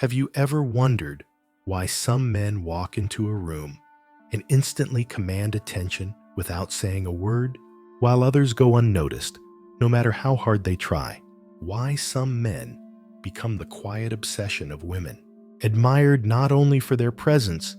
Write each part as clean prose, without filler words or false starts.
Have you ever wondered why some men walk into a room and instantly command attention without saying a word, while others go unnoticed, no matter how hard they try? Why some men become the quiet obsession of women, admired not only for their presence,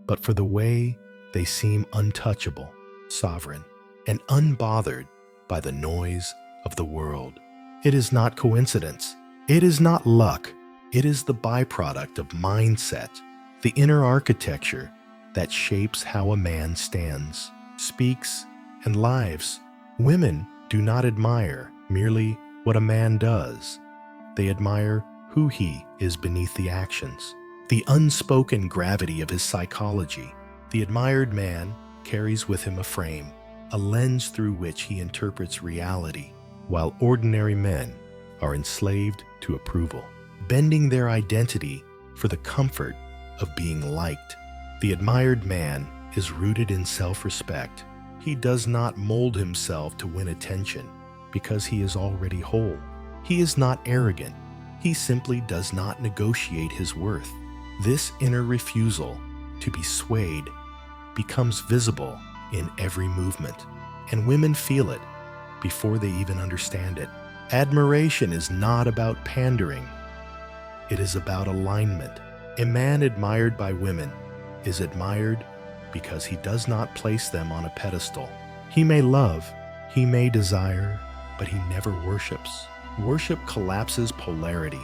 but for the way they seem untouchable, sovereign, and unbothered by the noise of the world. It is not coincidence. It is not luck. It is the byproduct of mindset, the inner architecture that shapes how a man stands, speaks, and lives. Women do not admire merely what a man does. They admire who he is beneath the actions, the unspoken gravity of his psychology. The admired man carries with him a frame, a lens through which he interprets reality, while ordinary men are enslaved to approval, bending their identity for the comfort of being liked. The admired man is rooted in self-respect. He does not mold himself to win attention because he is already whole. He is not arrogant. He simply does not negotiate his worth. This inner refusal to be swayed becomes visible in every movement, and women feel it before they even understand it. Admiration is not about pandering. It is about alignment. A man admired by women is admired because he does not place them on a pedestal. He may love, he may desire, but he never worships. Worship collapses polarity.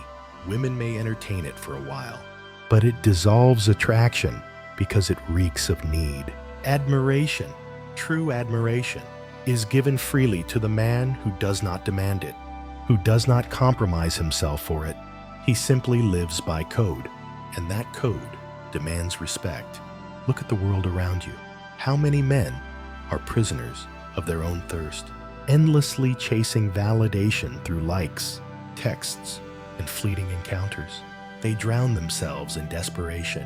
Women may entertain it for a while, but it dissolves attraction because it reeks of need. Admiration, true admiration, is given freely to the man who does not demand it, who does not compromise himself for it. He simply lives by code, and that code demands respect. Look at the world around you. How many men are prisoners of their own thirst, endlessly chasing validation through likes, texts, and fleeting encounters? They drown themselves in desperation,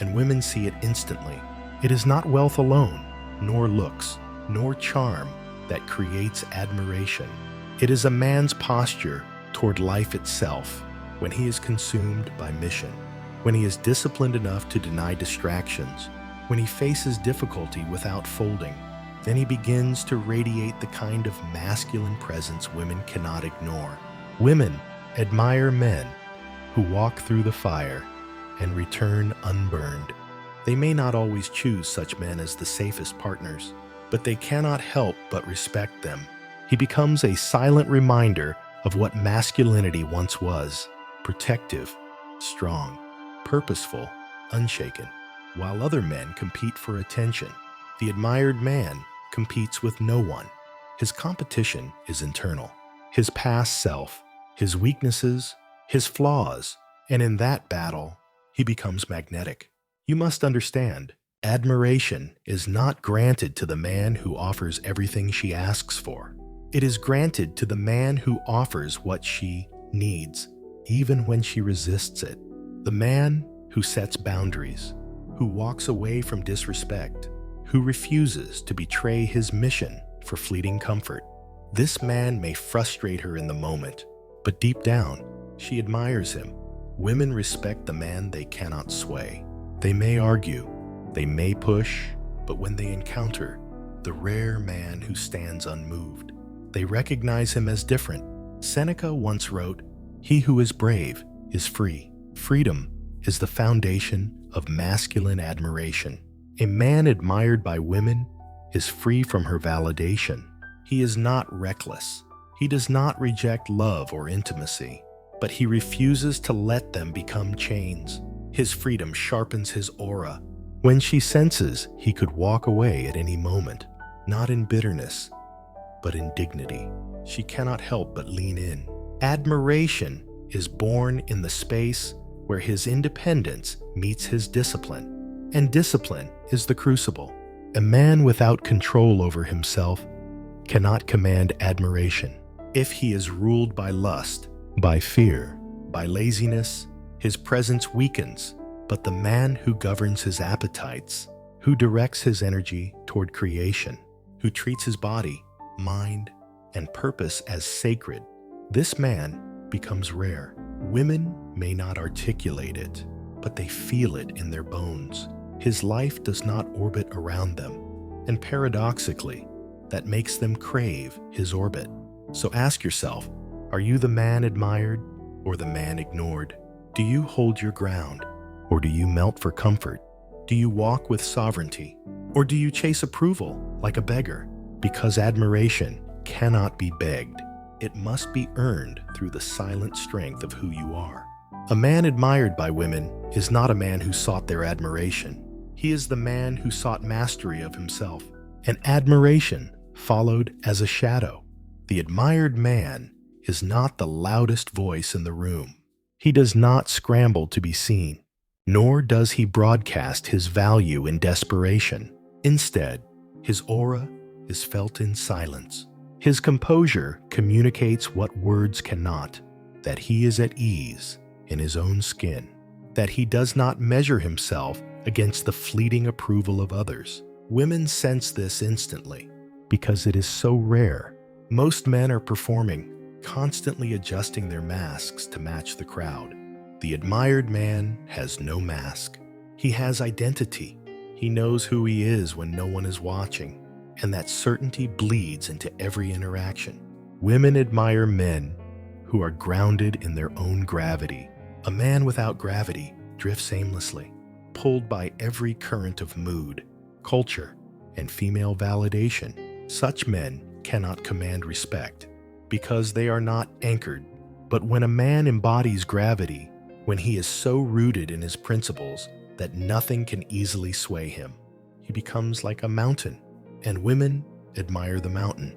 and women see it instantly. It is not wealth alone, nor looks, nor charm that creates admiration. It is a man's posture toward life itself when he is consumed by mission, when he is disciplined enough to deny distractions, when he faces difficulty without folding. Then he begins to radiate the kind of masculine presence women cannot ignore. Women admire men who walk through the fire and return unburned. They may not always choose such men as the safest partners, but they cannot help but respect them. He becomes a silent reminder of what masculinity once was: protective, strong, purposeful, unshaken. While other men compete for attention, the admired man competes with no one. His competition is internal, his past self, his weaknesses, his flaws, and in that battle, he becomes magnetic. You must understand, admiration is not granted to the man who offers everything she asks for. It is granted to the man who offers what she needs, even when she resists it. The man who sets boundaries, who walks away from disrespect, who refuses to betray his mission for fleeting comfort. This man may frustrate her in the moment, but deep down, she admires him. Women respect the man they cannot sway. They may argue, they may push, but when they encounter the rare man who stands unmoved, they recognize him as different. Seneca once wrote, "He who is brave is free." Freedom is the foundation of masculine admiration. A man admired by women is free from her validation. He is not reckless. He does not reject love or intimacy, but he refuses to let them become chains. His freedom sharpens his aura. When she senses he could walk away at any moment, not in bitterness, but in dignity, she cannot help but lean in. Admiration is born in the space where his independence meets his discipline, and discipline is the crucible. A man without control over himself cannot command admiration. If he is ruled by lust, by fear, by laziness, his presence weakens. But the man who governs his appetites, who directs his energy toward creation, who treats his body, mind, and purpose as sacred, this man becomes rare. Women may not articulate it, but they feel it in their bones. His life does not orbit around them, and paradoxically, that makes them crave his orbit. So ask yourself, are you the man admired or the man ignored? Do you hold your ground, or do you melt for comfort? Do you walk with sovereignty, or do you chase approval like a beggar? Because admiration cannot be begged. It must be earned through the silent strength of who you are. A man admired by women is not a man who sought their admiration. He is the man who sought mastery of himself, and admiration followed as a shadow. The admired man is not the loudest voice in the room. He does not scramble to be seen, nor does he broadcast his value in desperation. Instead, his aura is felt in silence. His composure communicates what words cannot, that he is at ease in his own skin, that he does not measure himself against the fleeting approval of others. Women sense this instantly because it is so rare. Most men are performing, constantly adjusting their masks to match the crowd. The admired man has no mask. He has identity. He knows who he is when no one is watching, and that certainty bleeds into every interaction. Women admire men who are grounded in their own gravity. A man without gravity drifts aimlessly, pulled by every current of mood, culture, and female validation. Such men cannot command respect because they are not anchored. But when a man embodies gravity, when he is so rooted in his principles that nothing can easily sway him, he becomes like a mountain. And women admire the mountain,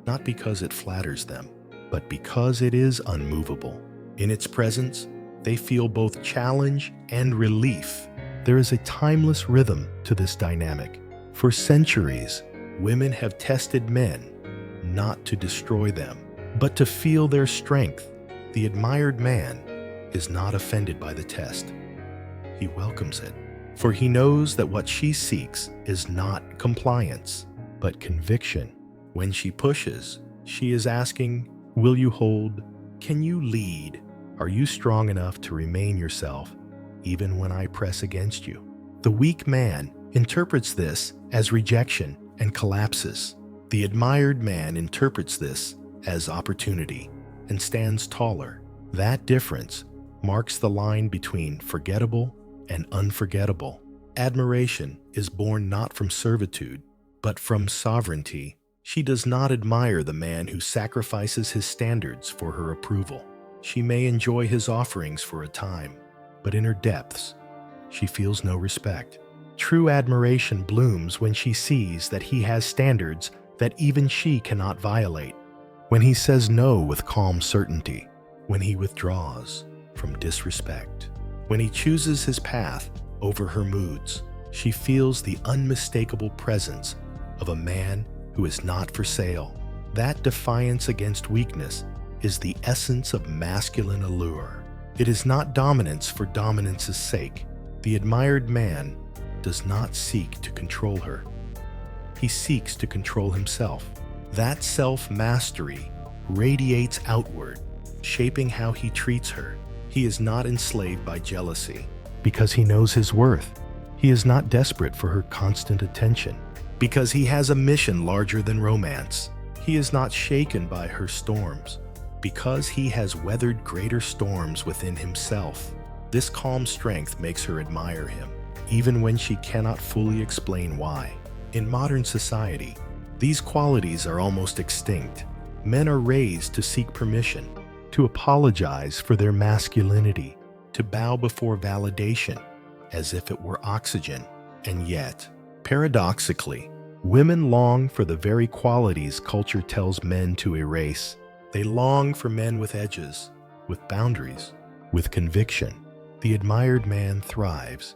not because it flatters them, but because it is unmovable. In its presence, they feel both challenge and relief. There is a timeless rhythm to this dynamic. For centuries, women have tested men not to destroy them, but to feel their strength. The admired man is not offended by the test. He welcomes it, for he knows that what she seeks is not compliance, but conviction. When she pushes, she is asking, will you hold? Can you lead? Are you strong enough to remain yourself, even when I press against you? The weak man interprets this as rejection and collapses. The admired man interprets this as opportunity and stands taller. That difference marks the line between forgettable and unforgettable. Admiration is born not from servitude, but from sovereignty. She does not admire the man who sacrifices his standards for her approval. She may enjoy his offerings for a time, but in her depths, she feels no respect. True admiration blooms when she sees that he has standards that even she cannot violate. When he says no with calm certainty, when he withdraws from disrespect, when he chooses his path over her moods, she feels the unmistakable presence of a man who is not for sale. That defiance against weakness is the essence of masculine allure. It is not dominance for dominance's sake. The admired man does not seek to control her. He seeks to control himself. That self-mastery radiates outward, shaping how he treats her. He is not enslaved by jealousy because he knows his worth. He is not desperate for her constant attention because he has a mission larger than romance. He is not shaken by her storms because he has weathered greater storms within himself. This calm strength makes her admire him, even when she cannot fully explain why. In modern society, these qualities are almost extinct. Men are raised to seek permission, to apologize for their masculinity, to bow before validation as if it were oxygen. And yet, paradoxically, women long for the very qualities culture tells men to erase. They long for men with edges, with boundaries, with conviction. The admired man thrives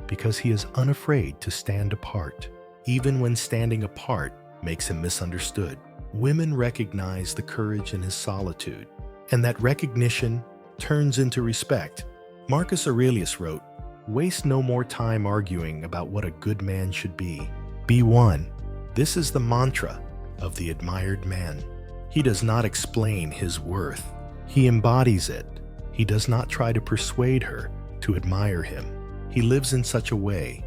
because he is unafraid to stand apart, even when standing apart makes him misunderstood. Women recognize the courage in his solitude, and that recognition turns into respect. Marcus Aurelius wrote, "Waste no more time arguing about what a good man should be. Be one." This is the mantra of the admired man. He does not explain his worth. He embodies it, He does not try to persuade her to admire him. He lives in such a way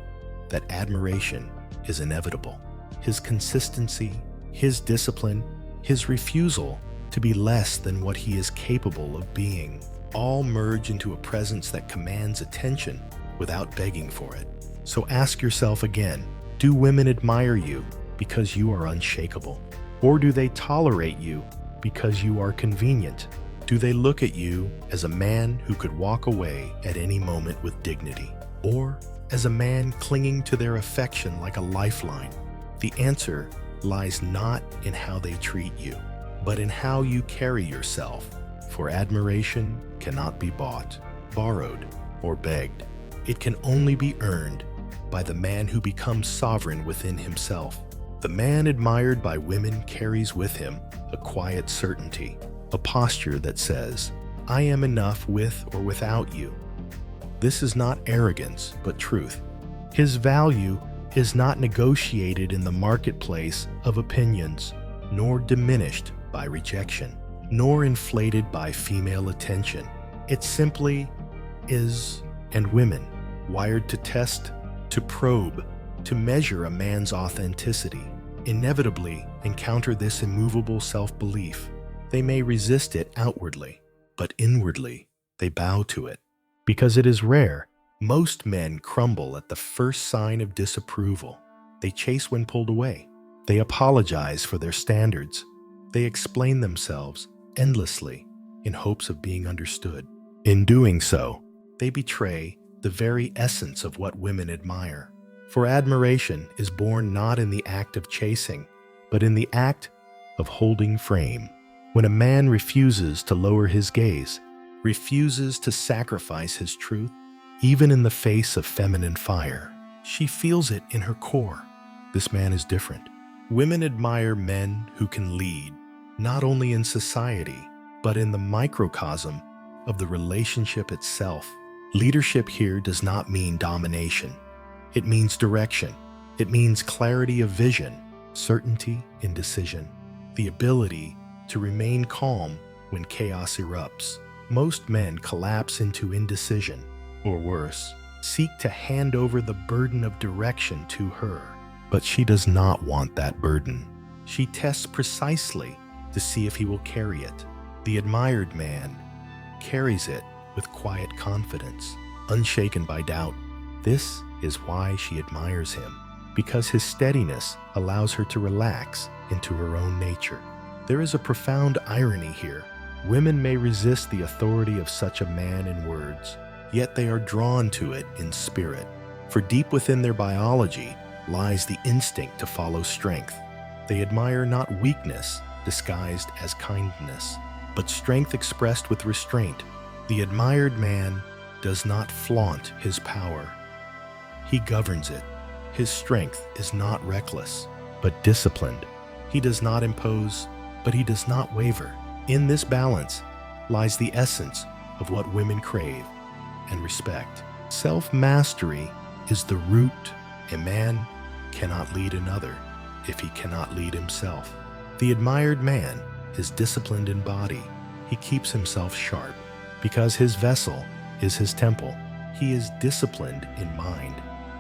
that admiration is inevitable. His consistency, his discipline, his refusal to be less than what he is capable of being, all merge into a presence that commands attention without begging for it. So ask yourself again, do women admire you because you are unshakable? Or do they tolerate you because you are convenient? Do they look at you as a man who could walk away at any moment with dignity? Or as a man clinging to their affection like a lifeline? The answer lies not in how they treat you, but in how you carry yourself. For admiration cannot be bought, borrowed, or begged. It can only be earned by the man who becomes sovereign within himself. The man admired by women carries with him a quiet certainty, a posture that says, I am enough with or without you. This is not arrogance, but truth. His value is not negotiated in the marketplace of opinions, nor diminished by rejection, nor inflated by female attention. It simply is, and women, wired to test, to probe, to measure a man's authenticity, inevitably encounter this immovable self-belief. They may resist it outwardly, but inwardly they bow to it. Because it is rare, most men crumble at the first sign of disapproval. They chase when pulled away. They apologize for their standards. They explain themselves endlessly in hopes of being understood. In doing so, they betray the very essence of what women admire. For admiration is born not in the act of chasing, but in the act of holding frame. When a man refuses to lower his gaze, refuses to sacrifice his truth, even in the face of feminine fire, she feels it in her core. This man is different. Women admire men who can lead, not only in society, but in the microcosm of the relationship itself. Leadership here does not mean domination. It means direction. It means clarity of vision, certainty in decision, the ability to remain calm when chaos erupts. Most men collapse into indecision, or worse, seek to hand over the burden of direction to her. But she does not want that burden. She tests precisely to see if he will carry it. The admired man carries it with quiet confidence, unshaken by doubt. This is why she admires him, because his steadiness allows her to relax into her own nature. There is a profound irony here. Women may resist the authority of such a man in words, yet they are drawn to it in spirit. For deep within their biology lies the instinct to follow strength. They admire not weakness disguised as kindness, but strength expressed with restraint. The admired man does not flaunt his power. He governs it. His strength is not reckless, but disciplined. He does not impose, but he does not waver. In this balance lies the essence of what women crave and respect. Self-mastery is the root. A man cannot lead another if he cannot lead himself. The admired man is disciplined in body. He keeps himself sharp. Because his vessel is his temple, he is disciplined in mind.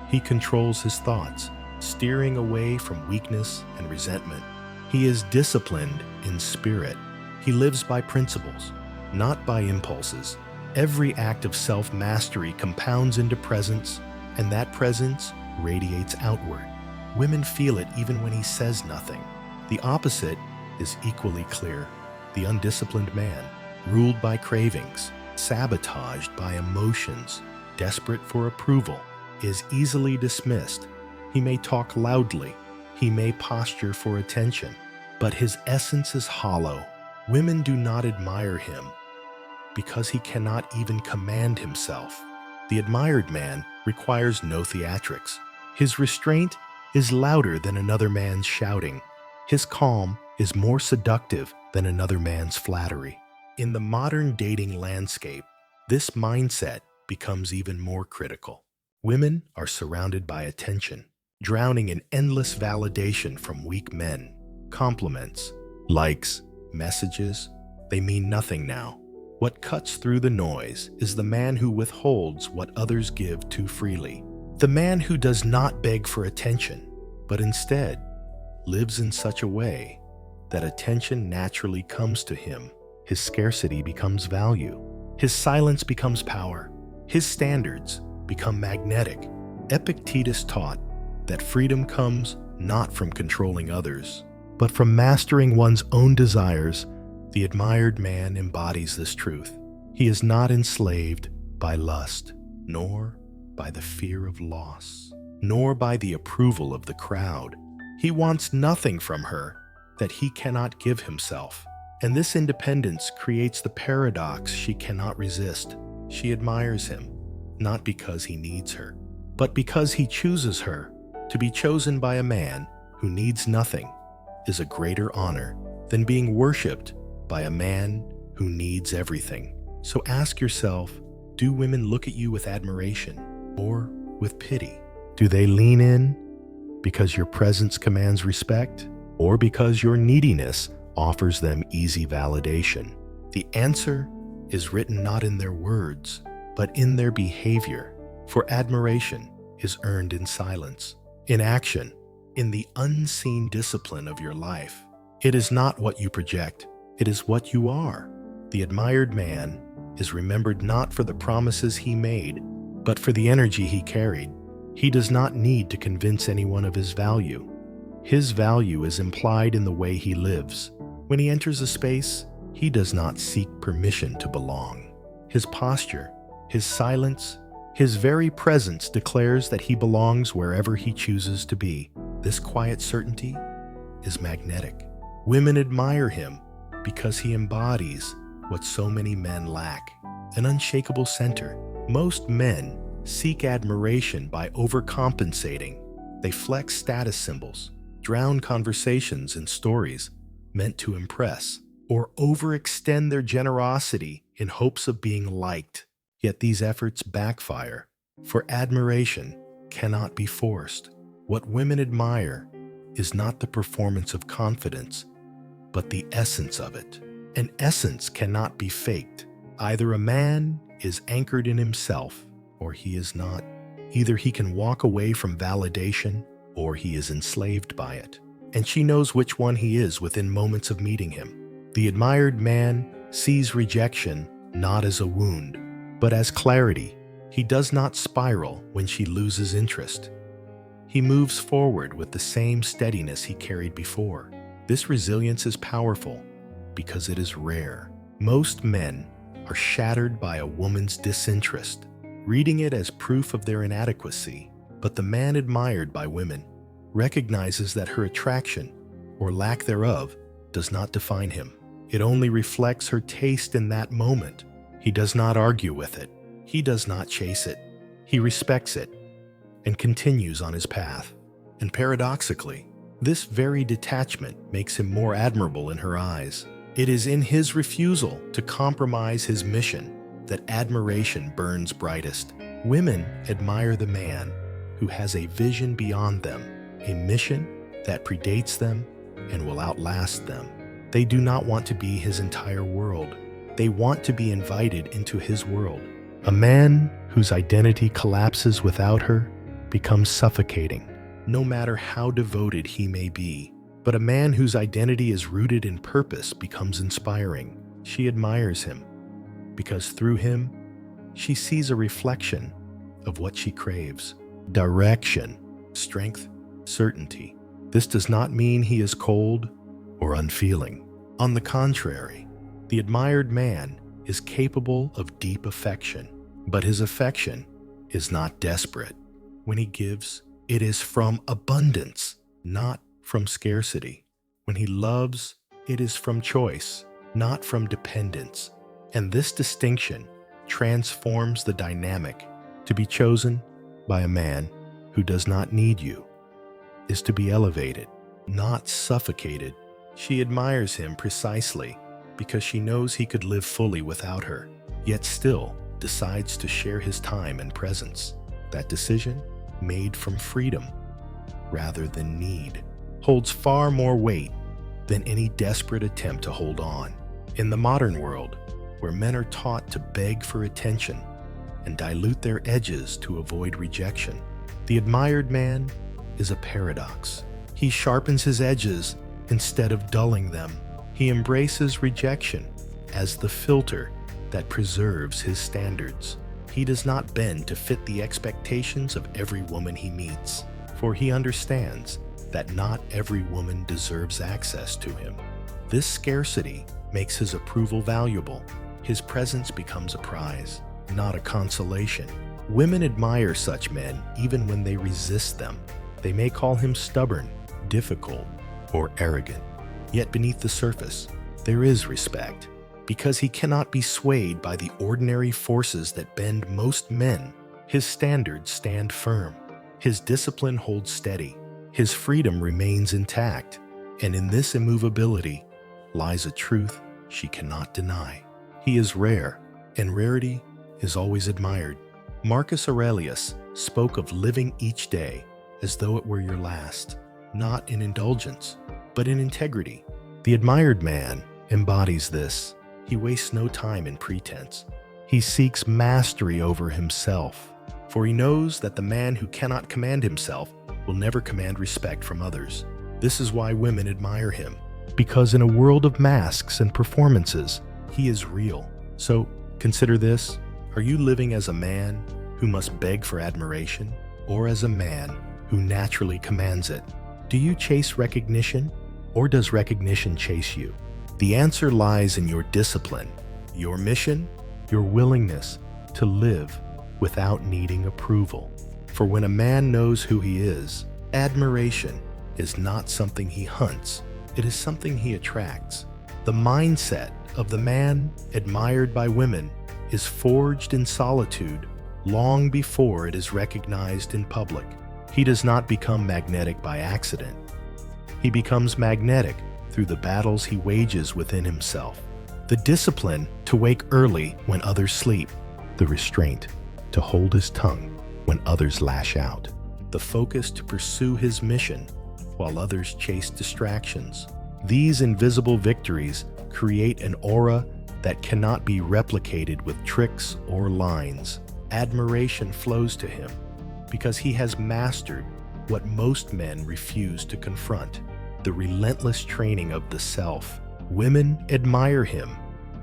He controls his thoughts, steering away from weakness and resentment. He is disciplined in spirit. He lives by principles, not by impulses. Every act of self-mastery compounds into presence, and that presence radiates outward. Women feel it even when he says nothing. The opposite is equally clear. The undisciplined man, ruled by cravings, sabotaged by emotions, desperate for approval, is easily dismissed. He may talk loudly, he may posture for attention, but his essence is hollow. Women do not admire him because he cannot even command himself. The admired man requires no theatrics. His restraint is louder than another man's shouting. His calm is more seductive than another man's flattery. In the modern dating landscape, this mindset becomes even more critical. Women are surrounded by attention, drowning in endless validation from weak men. Compliments, likes, messages, they mean nothing now. What cuts through the noise is the man who withholds what others give too freely. The man who does not beg for attention, but instead lives in such a way that attention naturally comes to him. His scarcity becomes value. His silence becomes power. His standards become magnetic. Epictetus taught that freedom comes not from controlling others, but from mastering one's own desires. The admired man embodies this truth. He is not enslaved by lust, nor by the fear of loss, nor by the approval of the crowd. He wants nothing from her that he cannot give himself. And this independence creates the paradox she cannot resist. She admires him, not because he needs her, but because he chooses her. To be chosen by a man who needs nothing is a greater honor than being worshipped by a man who needs everything. So ask yourself, do women look at you with admiration or with pity? Do they lean in because your presence commands respect, or because your neediness offers them easy validation? The answer is written not in their words, but in their behavior. For admiration is earned in silence, in action, in the unseen discipline of your life. It is not what you project, it is what you are. The admired man is remembered not for the promises he made, but for the energy he carried. He does not need to convince anyone of his value. His value is implied in the way he lives. When he enters a space, he does not seek permission to belong. His posture, his silence, his very presence declares that he belongs wherever he chooses to be. This quiet certainty is magnetic. Women admire him because he embodies what so many men lack, an unshakable center. Most men seek admiration by overcompensating. They flex status symbols, drown conversations in stories meant to impress, or overextend their generosity in hopes of being liked. Yet these efforts backfire, for admiration cannot be forced. What women admire is not the performance of confidence, but the essence of it. An essence cannot be faked. Either a man is anchored in himself, or he is not. Either he can walk away from validation, or he is enslaved by it. And she knows which one he is within moments of meeting him. The admired man sees rejection not as a wound, but as clarity. He does not spiral when she loses interest. He moves forward with the same steadiness he carried before. This resilience is powerful because it is rare. Most men are shattered by a woman's disinterest, reading it as proof of their inadequacy. But the man admired by women recognizes that her attraction, or lack thereof, does not define him. It only reflects her taste in that moment. He does not argue with it. He does not chase it. He respects it and continues on his path. And paradoxically, this very detachment makes him more admirable in her eyes. It is in his refusal to compromise his mission that admiration burns brightest. Women admire the man who has a vision beyond them, a mission that predates them and will outlast them. They do not want to be his entire world. They want to be invited into his world. A man whose identity collapses without her becomes suffocating, no matter how devoted he may be. But a man whose identity is rooted in purpose becomes inspiring. She admires him because through him, she sees a reflection of what she craves: direction, strength, certainty. This does not mean he is cold or unfeeling. On the contrary, the admired man is capable of deep affection, but his affection is not desperate. When he gives, it is from abundance, not from scarcity. When he loves, it is from choice, not from dependence. And this distinction transforms the dynamic. To be chosen by a man who does not need you is to be elevated, not suffocated. She admires him precisely because she knows he could live fully without her, yet still decides to share his time and presence. That decision, made from freedom rather than need, holds far more weight than any desperate attempt to hold on. In the modern world, where men are taught to beg for attention and dilute their edges to avoid rejection. The admired man is a paradox. He sharpens his edges instead of dulling them. He embraces rejection as the filter that preserves his standards. He does not bend to fit the expectations of every woman he meets, for he understands that not every woman deserves access to him. This scarcity makes his approval valuable. His presence becomes a prize, not a consolation. Women admire such men even when they resist them. They may call him stubborn, difficult, or arrogant. Yet beneath the surface, there is respect, because he cannot be swayed by the ordinary forces that bend most men. His standards stand firm. His discipline holds steady. His freedom remains intact. And in this immovability lies a truth she cannot deny. He is rare, and rarity is always admired. Marcus Aurelius spoke of living each day as though it were your last, not in indulgence, but in integrity. The admired man embodies this. He wastes no time in pretense. He seeks mastery over himself, for he knows that the man who cannot command himself will never command respect from others. This is why women admire him, because in a world of masks and performances, he is real. So consider this. Are you living as a man who must beg for admiration, or as a man who naturally commands it? Do you chase recognition, or does recognition chase you? The answer lies in your discipline, your mission, your willingness to live without needing approval. For when a man knows who he is, admiration is not something he hunts, it is something he attracts. The mindset of the man admired by women is forged in solitude long before it is recognized in public. He does not become magnetic by accident. He becomes magnetic through the battles he wages within himself. The discipline to wake early when others sleep. The restraint to hold his tongue when others lash out. The focus to pursue his mission while others chase distractions. These invisible victories create an aura that cannot be replicated with tricks or lines. Admiration flows to him because he has mastered what most men refuse to confront: the relentless training of the self. Women admire him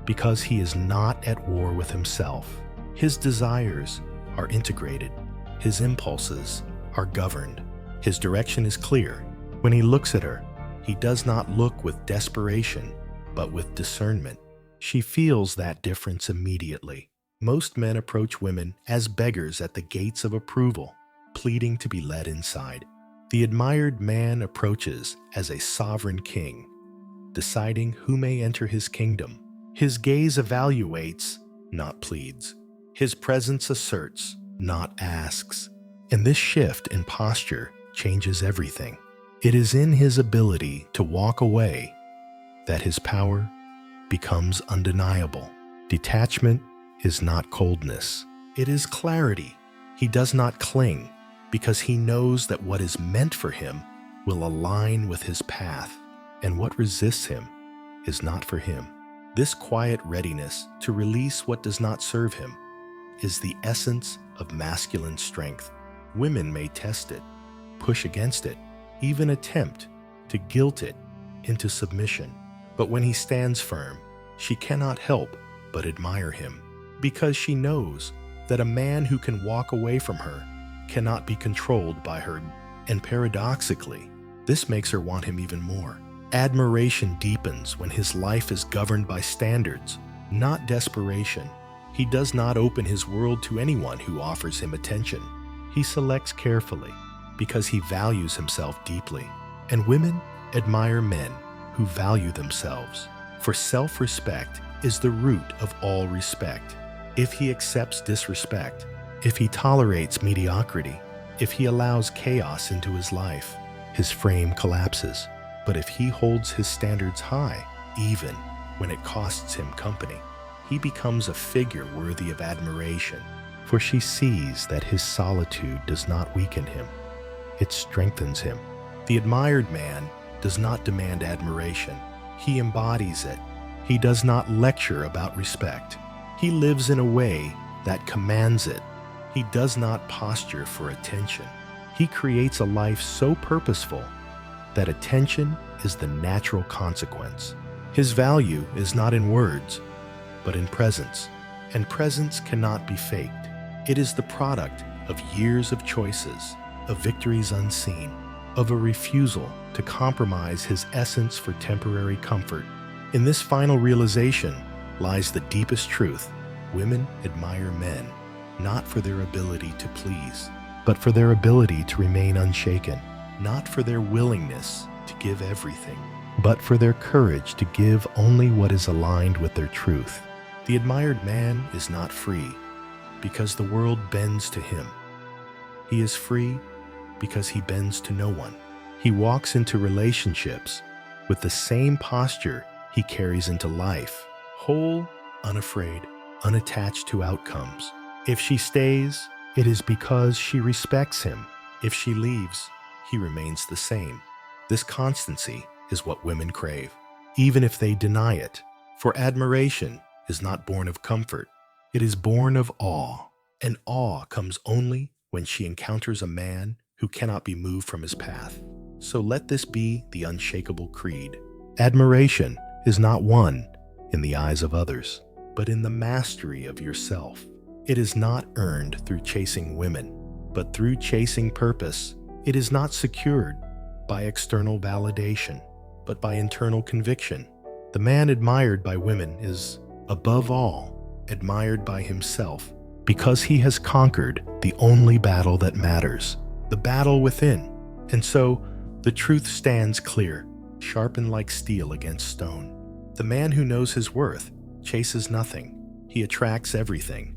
because he is not at war with himself. His desires are integrated. His impulses are governed. His direction is clear. When he looks at her, he does not look with desperation, but with discernment. She feels that difference immediately. Most men approach women as beggars at the gates of approval, pleading to be led inside. The admired man approaches as a sovereign king, deciding who may enter his kingdom. His gaze evaluates, not pleads. His presence asserts, not asks. And this shift in posture changes everything. It is in his ability to walk away that his power becomes undeniable. Detachment is not coldness. It is clarity. He does not cling because he knows that what is meant for him will align with his path, and what resists him is not for him. This quiet readiness to release what does not serve him is the essence of masculine strength. Women may test it, push against it, even attempt to guilt it into submission. But when he stands firm, she cannot help but admire him, because she knows that a man who can walk away from her cannot be controlled by her. And paradoxically, this makes her want him even more. Admiration deepens when his life is governed by standards, not desperation. He does not open his world to anyone who offers him attention. He selects carefully because he values himself deeply. And women admire men who value themselves, for self-respect is the root of all respect. If he accepts disrespect, if he tolerates mediocrity, if he allows chaos into his life, his frame collapses. But if he holds his standards high, even when it costs him company, he becomes a figure worthy of admiration, for she sees that his solitude does not weaken him, it strengthens him. The admired man does not demand admiration, he embodies it. He does not lecture about respect. He lives in a way that commands it. He does not posture for attention. He creates a life so purposeful that attention is the natural consequence. His value is not in words, but in presence. And presence cannot be faked. It is the product of years of choices, of victories unseen, of a refusal to compromise his essence for temporary comfort. In this final realization lies the deepest truth. Women admire men, not for their ability to please, but for their ability to remain unshaken, not for their willingness to give everything, but for their courage to give only what is aligned with their truth. The admired man is not free because the world bends to him. He is free because he bends to no one. He walks into relationships with the same posture he carries into life, whole, unafraid, unattached to outcomes. If she stays, it is because she respects him. If she leaves, he remains the same. This constancy is what women crave, even if they deny it. For admiration is not born of comfort. It is born of awe, and awe comes only when she encounters a man who cannot be moved from his path. So let this be the unshakable creed. Admiration is not won in the eyes of others, but in the mastery of yourself. It is not earned through chasing women, but through chasing purpose. It is not secured by external validation, but by internal conviction. The man admired by women is, above all, admired by himself because he has conquered the only battle that matters, the battle within. And so, the truth stands clear, sharpened like steel against stone. The man who knows his worth chases nothing. He attracts everything.